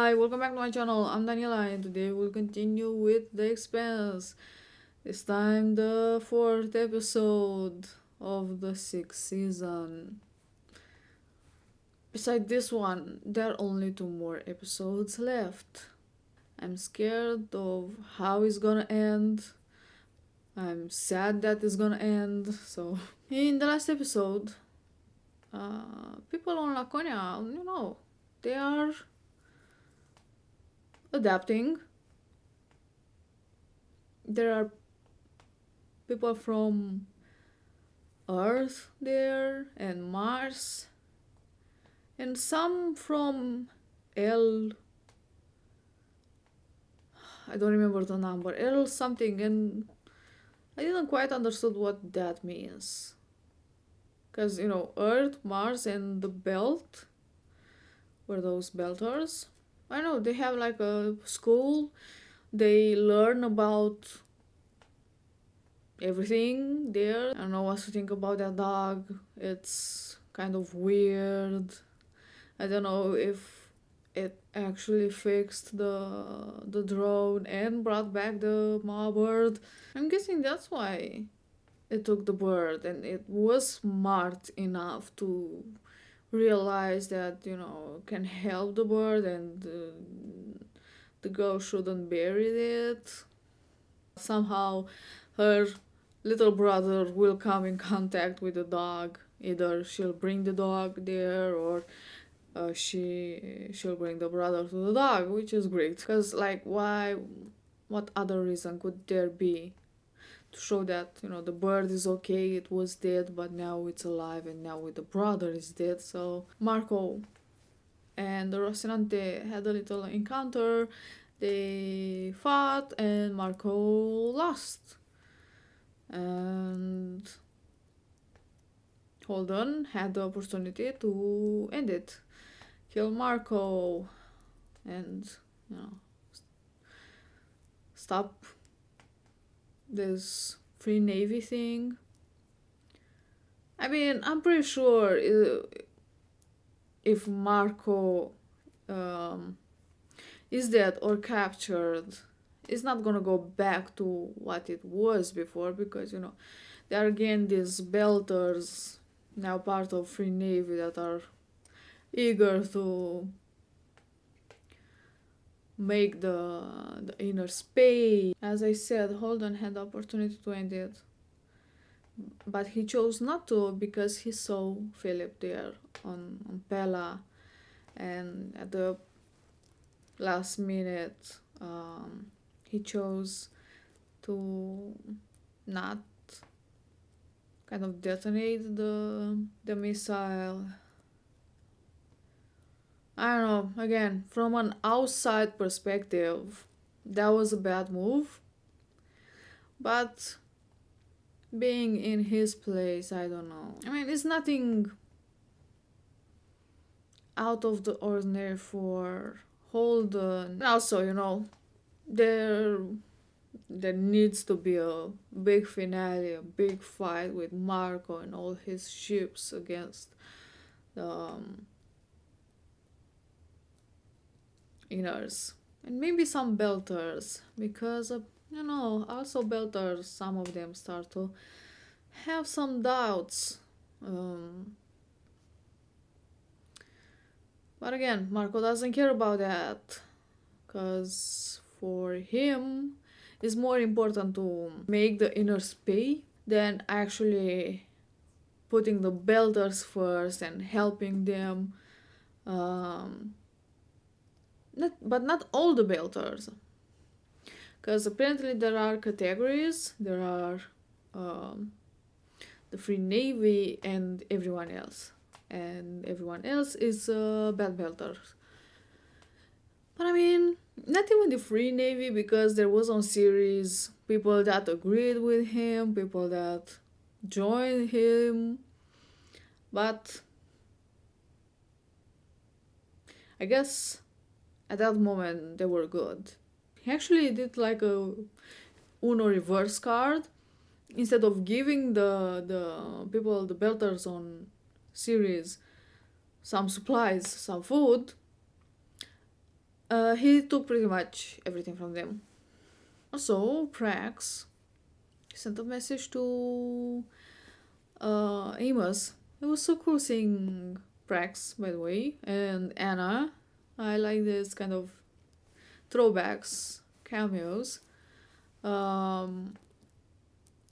Hi, welcome back to my channel. I'm Daniela and today we'll continue with the Expanse. This time the 4th episode of the 6th season. Besides this one, there are only 2 more episodes left. I'm scared of how it's gonna end. I'm sad that it's gonna end. So, in the last episode, people on Laconia, they are adapting. There are people from Earth there and Mars and some from L. I don't remember the number, L something, and I didn't quite understood what that means. Because, Earth, Mars, and the belt were those belters. I know they have like a school, they learn about everything there. I don't know what to think about that dog. It's kind of weird. I don't know if it actually fixed the drone and brought back the mama bird. I'm guessing that's why it took the bird, and it was smart enough to realize that can help the bird, and the girl shouldn't bury it. Somehow her little brother will come in contact with the dog. Either she'll bring the dog there, or she'll bring the brother to the dog, which is great. Because what other reason could there be to show that the bird is okay, it was dead, but now it's alive, and now the brother is dead. So Marco and Rocinante had a little encounter. They fought and Marco lost. And Holden had the opportunity to end it. Kill Marco and, stop this free navy thing. I mean, I'm pretty sure if Marco is dead or captured, it's not gonna go back to what it was before, because there are again these belters now part of Free Navy that are eager to make the inner space. As I said, Holden had the opportunity to end it, but he chose not to because he saw Philip there on Pella, and at the last minute he chose to not kind of detonate the missile. I don't know, again, from an outside perspective, that was a bad move. But being in his place, I don't know. I mean, it's nothing out of the ordinary for Holden. And also, there needs to be a big finale, a big fight with Marco and all his ships against the inners. And maybe some belters, because, also belters, some of them start to have some doubts. But again, Marco doesn't care about that, because for him, it's more important to make the inners pay than actually putting the belters first and helping them. Not all the belters, because apparently there are categories. There are the Free Navy and everyone else, and everyone else is bad belters. But I mean, not even the Free Navy, because there was on series people that agreed with him, people that joined him, but I guess at that moment they were good. He actually did like a Uno reverse card. Instead of giving the people, the belters on series, some supplies, some food, He took pretty much everything from them. Also, Prax sent a message to Amos. It was so cool seeing Prax, by the way, and Anna. I like this kind of throwbacks, cameos. Um,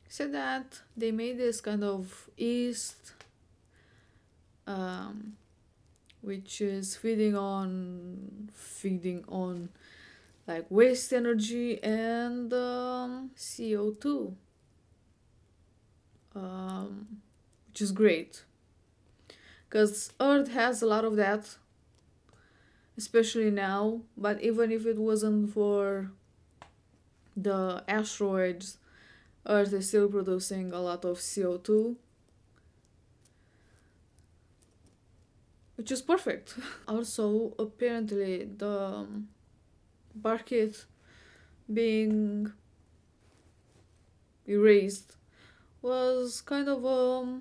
said that they made this kind of east, um, which is feeding on like waste energy and CO2, um, which is great because Earth has a lot of that, especially now. But even if it wasn't for the asteroids, Earth is still producing a lot of CO2, which is perfect. Also, apparently, the Barkit being erased was kind of a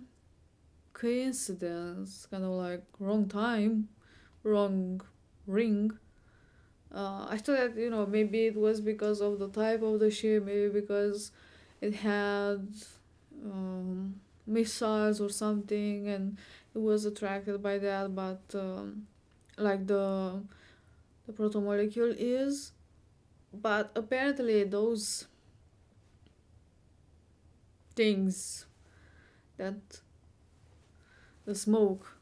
coincidence, kind of like wrong time, wrong ring. I thought that, maybe it was because of the type of the ship, maybe because it had missiles or something, and it was attracted by that. But like the protomolecule is, but apparently those things that the smoke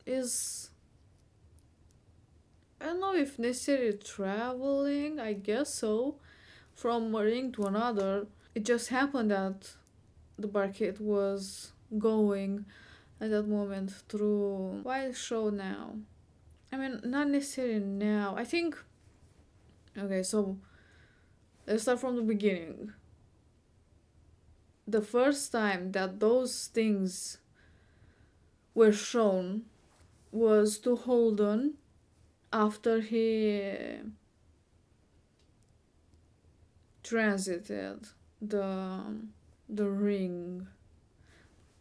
is, I don't know if necessarily traveling, I guess so, from one ring to another. It just happened that the barcade was going at that moment through why show now. I mean, not necessarily now. I think, okay, so let's start from the beginning. The first time that those things were shown was to Holden after he transited the the ring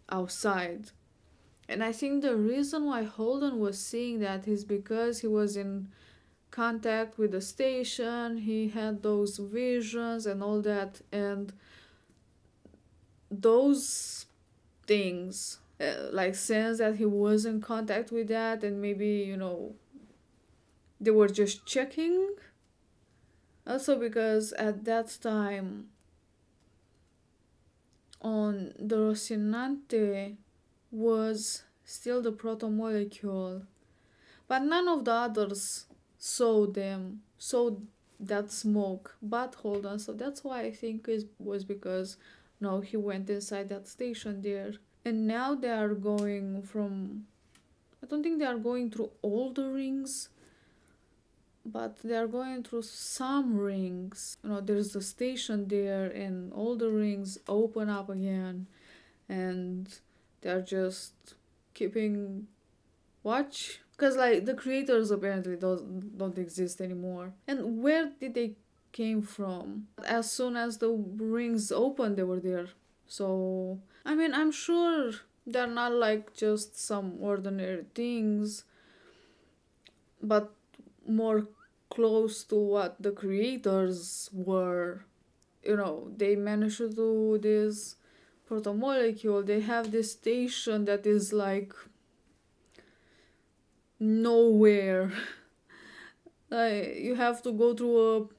outside. And I think the reason why Holden was seeing that is because he was in contact with the station, he had those visions and all that, and those things like sense that he was in contact with that, and maybe, they were just checking. Also, because at that time on the Rocinante was still the protomolecule, but none of the others saw that smoke but hold on. So that's why I think it was because no, he went inside that station there. And now they are going from, I don't think they are going through all the rings, but they are going through some rings. There's the station there, and all the rings open up again, and they're just keeping watch, because like the creators apparently don't exist anymore. And where did they came from? As soon as the rings opened, they were there. So I mean, I'm sure they're not like just some ordinary things, but more close to what the creators were. They managed to do this protomolecule. They have this station that is like nowhere. Like you have to go through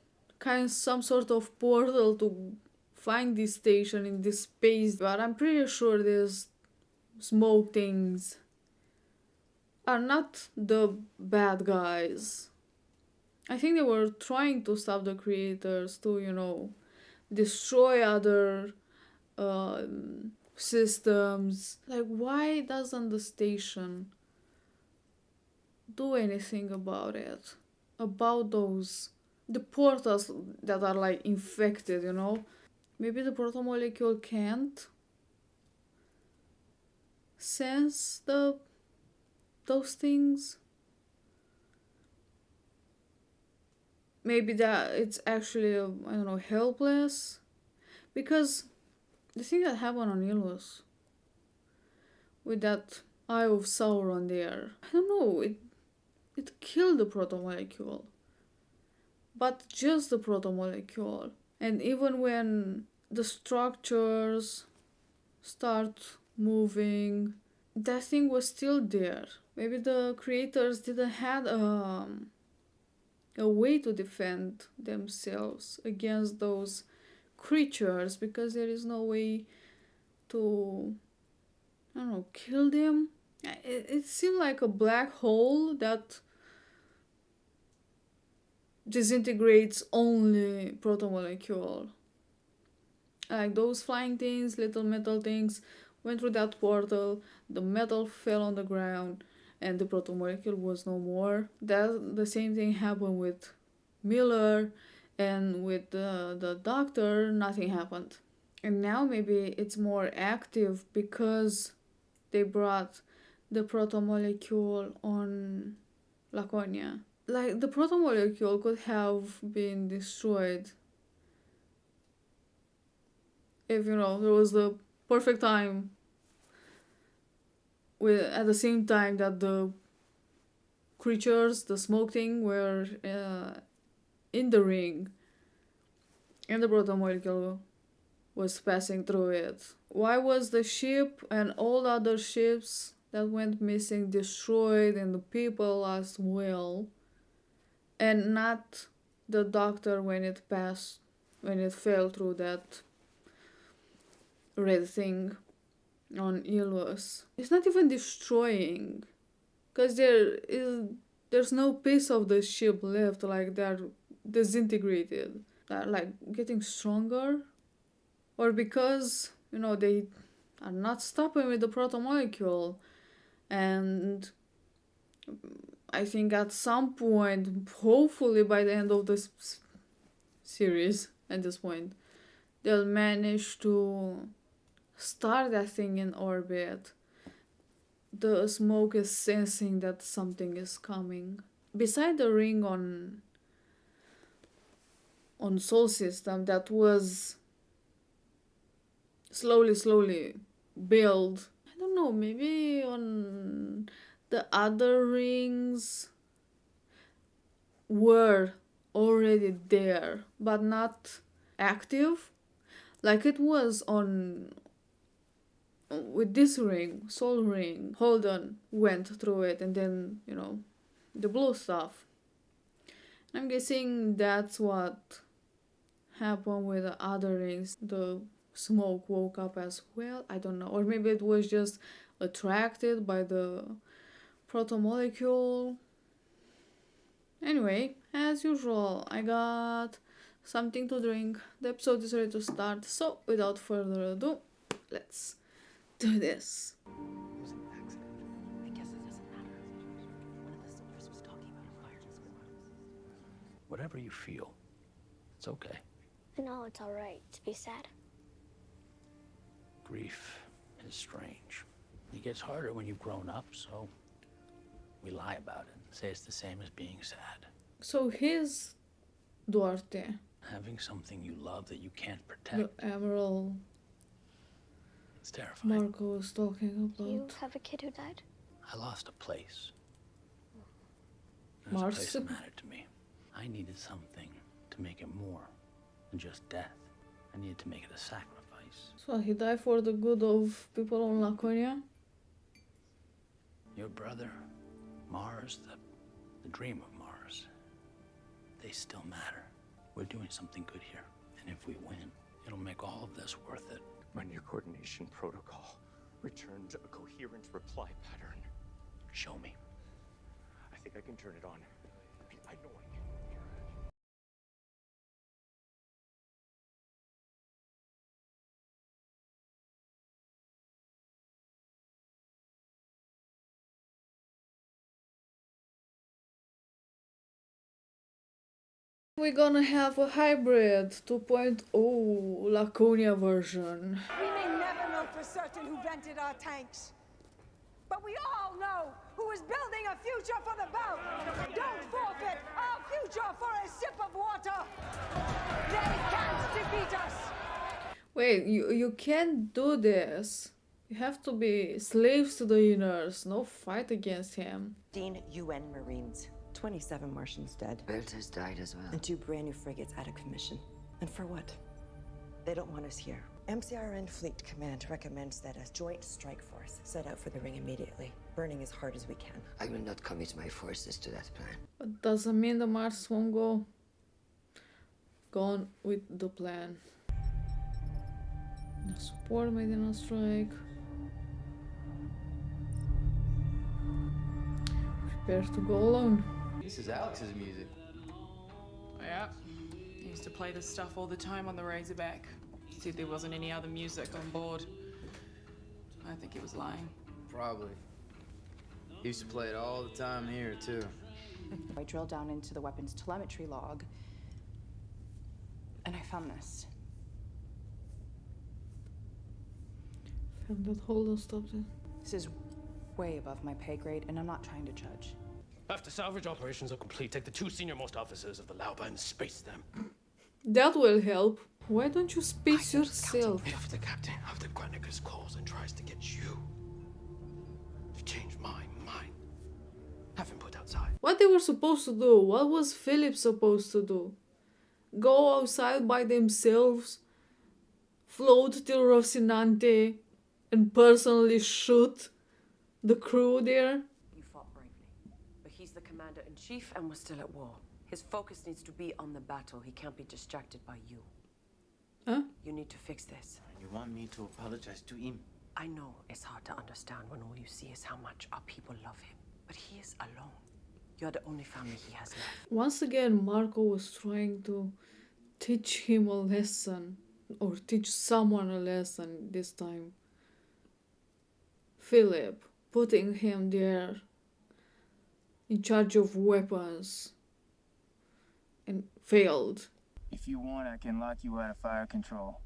some sort of portal to find this station in this space. But I'm pretty sure these smoke things are not the bad guys. I think they were trying to stop the creators to, destroy other systems. Like, why doesn't the station do anything about it? About the portals that are like infected. Maybe the protomolecule can't sense those things. Maybe that it's actually, I don't know, helpless. Because the thing that happened on Ilus with that Eye of Sauron there, I don't know, it killed the protomolecule, but just the protomolecule. And even when the structures start moving, that thing was still there. Maybe the creators didn't have a way to defend themselves against those creatures because there is no way to, I don't know, kill them. It seemed like a black hole that disintegrates only protomolecule. Like those flying things, little metal things, went through that portal, the metal fell on the ground, and the protomolecule was no more. That the same thing happened with Miller, and with the doctor, nothing happened. And now maybe it's more active because they brought the protomolecule on Laconia. Like the protomolecule could have been destroyed if there was the perfect time with at the same time that the creatures, the smoke thing, were in the ring and the protomolecule was passing through it. Why was the ship and all the other ships that went missing destroyed and the people as well, and not the doctor when it fell through that red thing on Ilus? It's not even destroying, because there's no piece of the ship left. Like they're disintegrated, they're like getting stronger, or because they are not stopping with the protomolecule. And I think at some point, hopefully by the end of this series, at this point, they'll manage to start that thing in orbit. The smoke is sensing that something is coming. Beside the ring on Sol System that was slowly built, I don't know, maybe on the other rings were already there but not active, like it was on with this ring, Sol ring. Holden went through it, and then the blue stuff. I'm guessing that's what happened with the other rings. The smoke woke up as well, I don't know, or maybe it was just attracted by the protomolecule. Anyway, as usual, I got something to drink. The episode is ready to start, so without further ado, let's do this. It was an accident. I guess it doesn't matter. One of the soldiers was talking about a fire in the squad. Whatever you feel, it's okay. I know it's all right to be sad. Grief is strange. It gets harder when you've grown up, so we lie about it. Say it's the same as being sad. So he's Duarte, Having something you love that you can't protect. the Emerald It's terrifying. Marco was talking Do you about. have a kid who died? I lost a place. It was a Mars. place that mattered to me. I needed something to make it more than just death. I needed to make it a sacrifice. So he died for the good of people on Laconia. Your brother, Mars, the dream of Mars, they still matter. We're doing something good here. And if we win, it'll make all of this worth it. Run your coordination protocol. Return to a coherent reply pattern. Show me. I think I can turn it on. I know I can. We're gonna have a hybrid 2.0 Laconia version. We may never know for certain who vented our tanks. But we all know who is building a future for the belt. Don't forfeit our future for a sip of water. They can't defeat us. Wait, you can't do this. You have to be slaves to the Inners, no fight against him. 15 UN Marines, 27 Martians dead, Belt has died as well. and 2 brand new frigates out of commission. And for what? They don't want us here. MCRN Fleet Command recommends that a joint strike force set out for the ring immediately, burning as hard as we can. I will not commit my forces to that plan. But doesn't mean the Mars won't go. Gone with the plan. No support made in a strike. Prepare to go alone. This is Alex's music. Yeah. He used to play this stuff all the time on the Razorback. Said there wasn't any other music on board. I think he was lying. Probably. He used to play it all the time here, too. I drilled down into the weapon's telemetry log, and I found this. Found that hole and stopped it. This is way above my pay grade, and I'm not trying to judge. After salvage operations are complete, take the 2 senior-most officers of the Lauba and space them. That will help. Why don't you space yourself? If the captain of the Granicus calls and tries to get you to change my mind, have him put outside. What they were supposed to do? What was Philip supposed to do? Go outside by themselves, float till Rocinante, and personally shoot the crew there? You fought bravely, but he's the commander-in-chief and we're still at war. His focus needs to be on the battle. He can't be distracted by you. Huh? You need to fix this. You want me to apologize to him? I know it's hard to understand when all you see is how much our people love him. But he is alone. You're the only family he has left. Once again, Marco was trying to teach him a lesson, or teach someone a lesson this time. Philip, putting him there in charge of weapons, and failed. If you want, I can lock you out of fire control.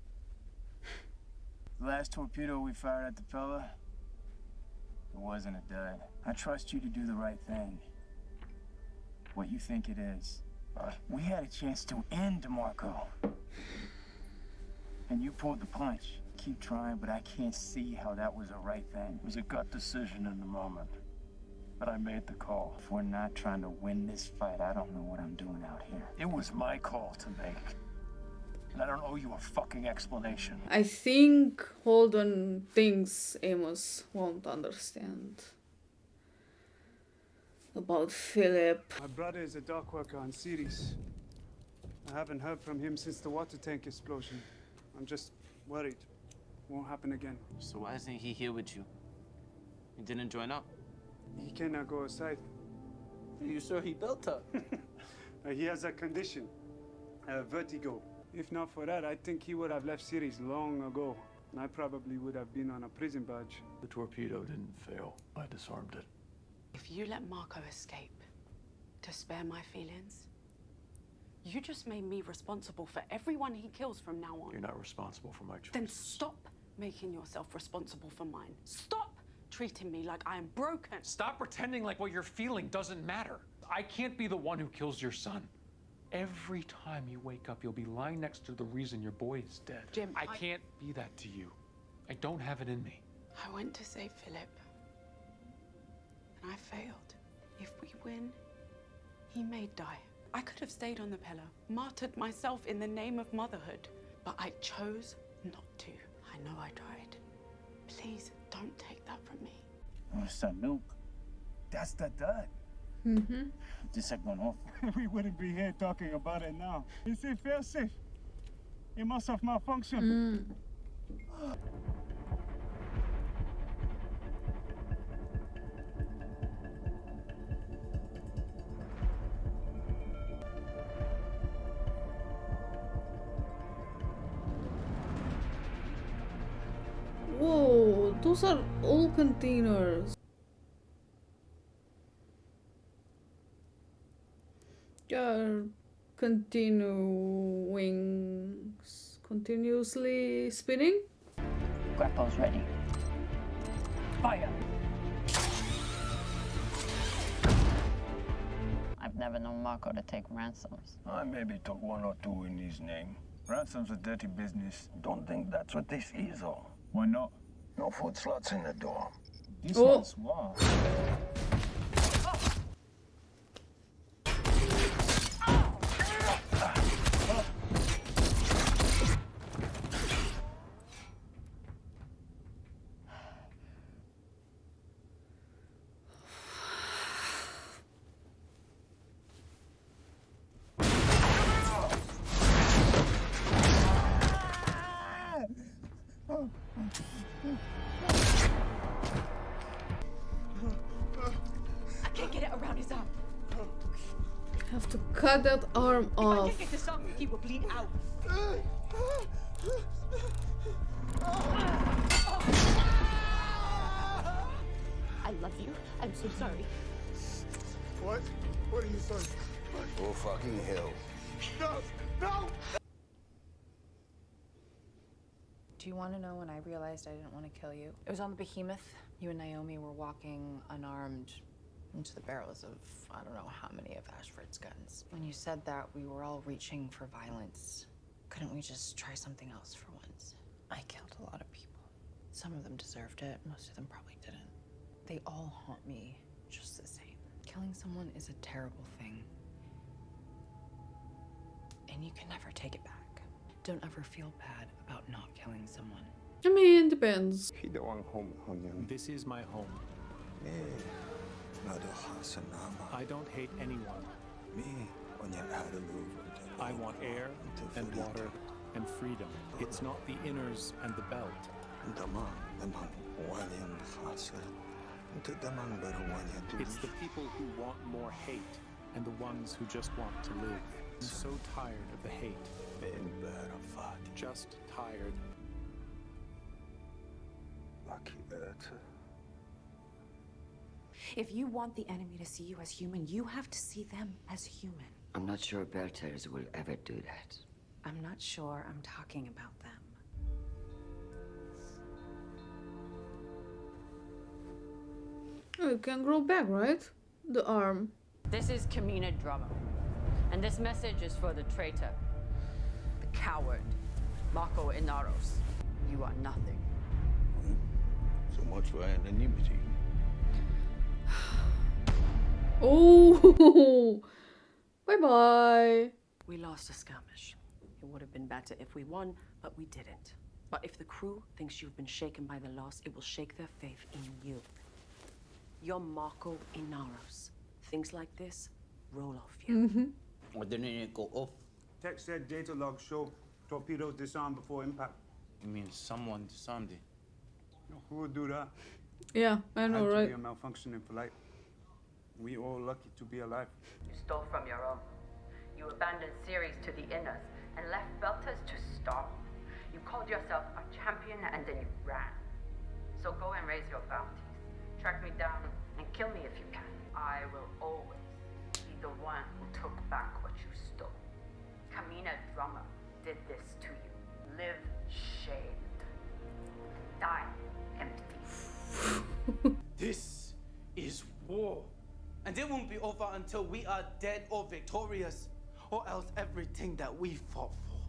The last torpedo we fired at the fella, it wasn't a dud. I trust you to do the right thing. What you think it is. We had a chance to end Marco. And you pulled the punch. Keep trying, but I can't see how that was the right thing. It was a gut decision in the moment. But I made the call. If we're not trying to win this fight, I don't know what I'm doing out here. It was my call to make. And I don't owe you a fucking explanation. I think Holden thinks Amos won't understand about Philip. My brother is a dock worker on Ceres. I haven't heard from him since the water tank explosion. I'm just worried. Won't happen again. So why isn't he here with you? He didn't join up? He cannot go aside. Are you sure he built up? He has a condition. Vertigo. If not for that, I think he would have left Ceres long ago. And I probably would have been on a prison barge. The torpedo didn't fail. I disarmed it. If you let Marco escape to spare my feelings, you just made me responsible for everyone he kills from now on. You're not responsible for my choice. Then stop making yourself responsible for mine. Stop treating me like I am broken. Stop pretending like what you're feeling doesn't matter. I can't be the one who kills your son. Every time you wake up, you'll be lying next to the reason your boy is dead. Jim, I can't be that to you. I don't have it in me. I went to save Philip, and I failed. If we win, he may die. I could have stayed on the pillar, martyred myself in the name of motherhood, but I chose not to. I know I tried. Please don't take that from me. Oh, Sanook. That's the dud. Mm-hmm. This had gone off. We wouldn't be here talking about it now. It's a fail safe. It must have malfunctioned. Whoa, those are all containers. Are continuously spinning. Grapple's ready. Fire! I've never known Marco to take ransoms. I maybe took 1 or 2 in his name. Ransom's a dirty business. Don't think that's what this is, though. Why not? No food slots in the dorm. This Oh. one's small. I can't get it around his arm. Have to cut that arm If I off. can't get this off, he will bleed out. I love you. I'm so sorry. What? What are you saying? Oh, fucking hell. No! No! Do you want to know when I realized I didn't want to kill you? It was on the Behemoth. You and Naomi were walking unarmed into the barrels of I don't know how many of Ashford's guns. When you said that, we were all reaching for violence. Couldn't we just try something else for once? I killed a lot of people. Some of them deserved it, most of them probably didn't. They all haunt me just the same. Killing someone is a terrible thing. And you can never take it back. Don't ever feel bad about not killing someone. I mean, depends. This is my home. I don't hate anyone. I want air and water and freedom. It's not the inners and the belt. It's the people who want more hate and the ones who just want to live. I'm so tired of the hate. Just tired. If you want the enemy to see you as human, you have to see them as human. I'm not sure Belters will ever do that. I'm not sure I'm talking about them. Oh, it can grow back, right? The arm. This is Kamina Drummer, and this message is for the traitor, the coward, Marco Inaros. You are nothing. So much for anonymity. Oh, bye-bye. We lost a skirmish. It would have been better if we won, but we didn't. But if the crew thinks you've been shaken by the loss, it will shake their faith in you. You're Marco Inaros. Things like this roll off you. Or didn't it go off? Tech said data logs show torpedoes disarmed before impact. You mean someone disarmed it? Who would do that? Yeah, I know, Had to right? be a malfunctioning flight. We all lucky to be alive. You stole from your own. You abandoned Ceres to the inners and left Belters to starve. You called yourself a champion and then you ran. So go and raise your bounties. Track me down and kill me if you can. I will always be the one who took back what you stole. Kamina Drummer did this to you. Live shamed. Die empty. This is war. And it won't be over until we are dead or victorious. Or else everything that we fought for,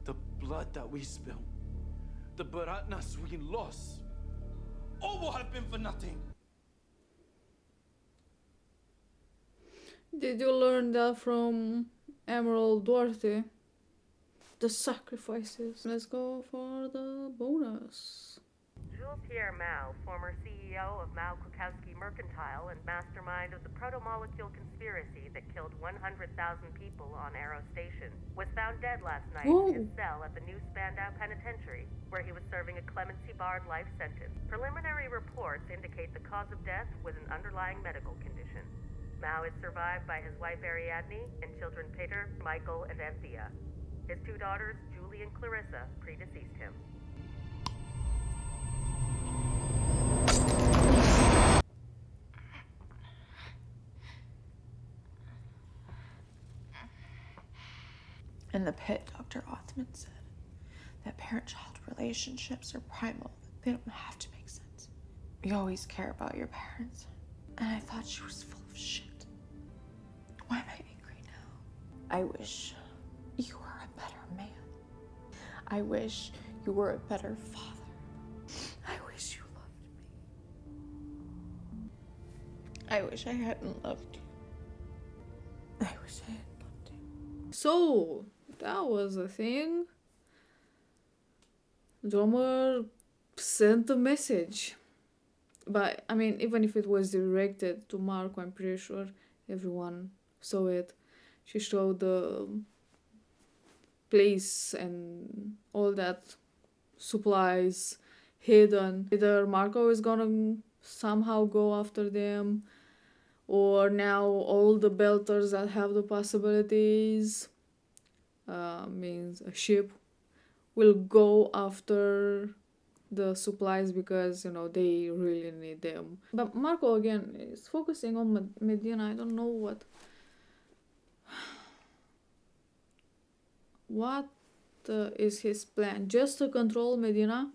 the blood that we spilled, the Baratnas we lost, all will have been for nothing. Did you learn that from Emerald Duarte? The sacrifices. Let's go for the bonus. Jules Pierre Mao, former CEO of Mao Krukowski Mercantile and mastermind of the proto-molecule conspiracy that killed 100,000 people on Arrow Station, was found dead last night in his cell at the New Spandau Penitentiary, where he was serving a clemency-barred life sentence. Preliminary reports indicate the cause of death was an underlying medical condition. Mao is survived by his wife Ariadne and children Peter, Michael, and Anthea. His two daughters, Julie and Clarissa, predeceased him. In the pit, Dr. Othman said that parent-child relationships are primal. They don't have to make sense. You always care about your parents. And I thought she was full of shit. Why am I angry now? I wish you were a better man. I wish you were a better father. I I wish I hadn't loved you. I wish I had loved you. So, that was a thing. Drummer sent a message. But, I mean, even if it was directed to Marco, I'm pretty sure everyone saw it. She showed the place and all that supplies hidden. Either Marco is gonna somehow go after them, or now all the belters that have the possibilities, means a ship, will go after the supplies because, you know, they really need them. But Marco again is focusing on Medina. I don't know what is his plan. Just to control Medina,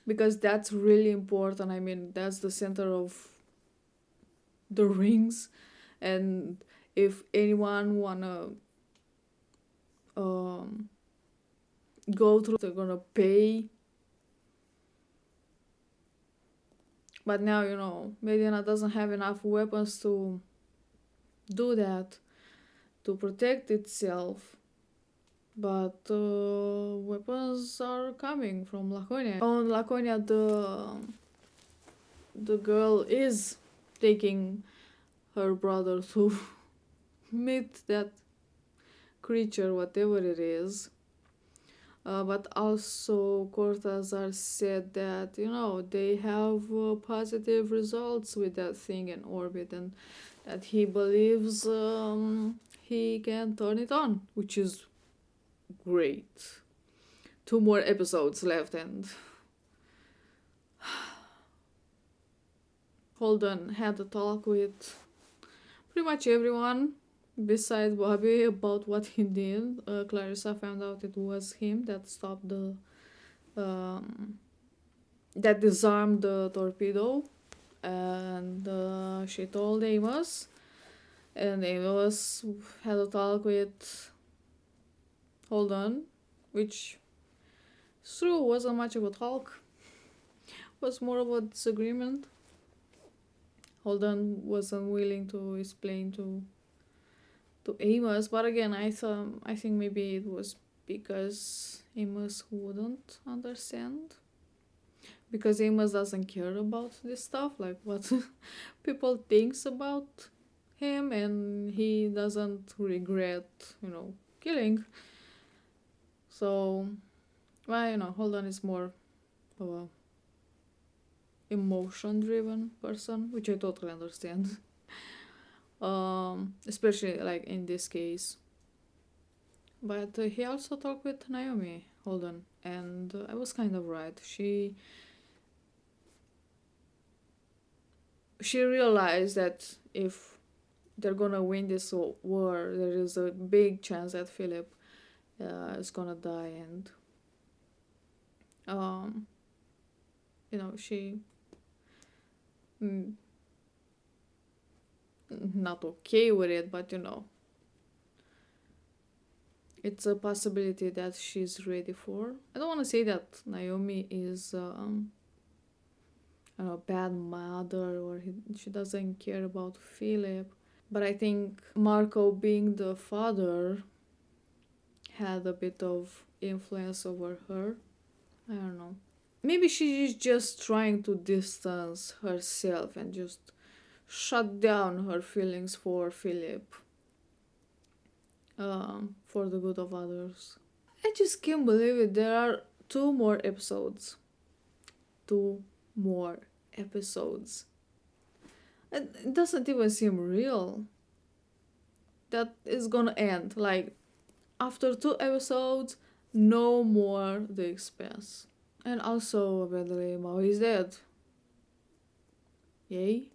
because that's really important. I mean, that's the center of the rings, and if anyone wanna go through, they're gonna pay. But now, you know, Medina doesn't have enough weapons to do that, to protect itself. But weapons are coming from Laconia. On Laconia, the girl is taking her brother to meet that creature, whatever it is. But also Cortazar said that, you know, they have positive results with that thing in orbit, and that he believes he can turn it on, which is great. 2 more episodes left, and Holden had a talk with pretty much everyone besides Bobby about what he did. Clarissa found out it was him that stopped that disarmed the torpedo, and she told Amos, and Amos had a talk with Holden, which true wasn't much of a talk, was more of a disagreement. Holden wasn't willing to explain to Amos, but again, I think maybe it was because Amos wouldn't understand, because Amos doesn't care about this stuff, like what people thinks about him, and he doesn't regret, you know, killing. So, well, you know, Holden is more of a emotion-driven person, which I totally understand. Especially like in this case. But he also talked with Naomi Holden, and I was kind of right. She realized that if they're gonna win this war, there is a big chance that Philip is gonna die, and you know, she not okay with it, but you know, it's a possibility that she's ready for. I don't want to say that Naomi is a bad mother, or she doesn't care about Philip, but I think Marco, being the father, had a bit of influence over her. I don't know. Maybe she's just trying to distance herself and just shut down her feelings for Philip, for the good of others. I just can't believe it. There are 2 more episodes. 2 more episodes. It doesn't even seem real that it's gonna end. Like, after 2 episodes, no more The Expanse. And also, by the way, Mao is dead. Yay.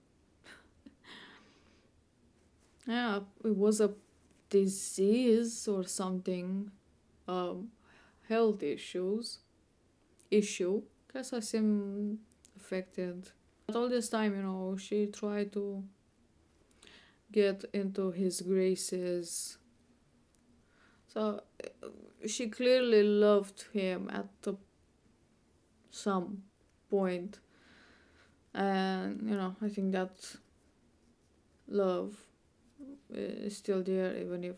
Yeah, it was a disease or something. Health issue. Guess I seem affected. But all this time, you know, she tried to get into his graces. So she clearly loved him at some point. And, you know, I think that love is still there, even if,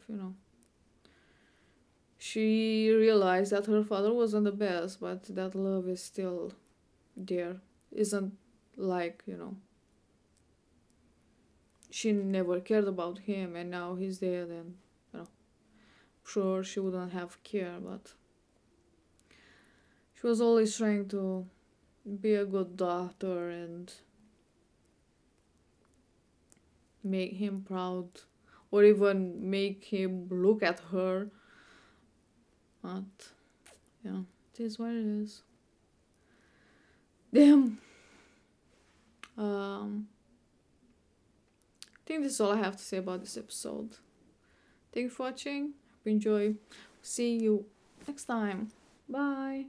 she realized that her father wasn't the best, but that love is still there. Isn't like, she never cared about him and now he's dead, and, sure, she wouldn't have cared, but she was always trying to be a good daughter and make him proud, or even make him look at her. But yeah, it is what it is. Damn. I think this is all I have to say about this episode. Thank you for watching. Hope you enjoy. See you next time. Bye.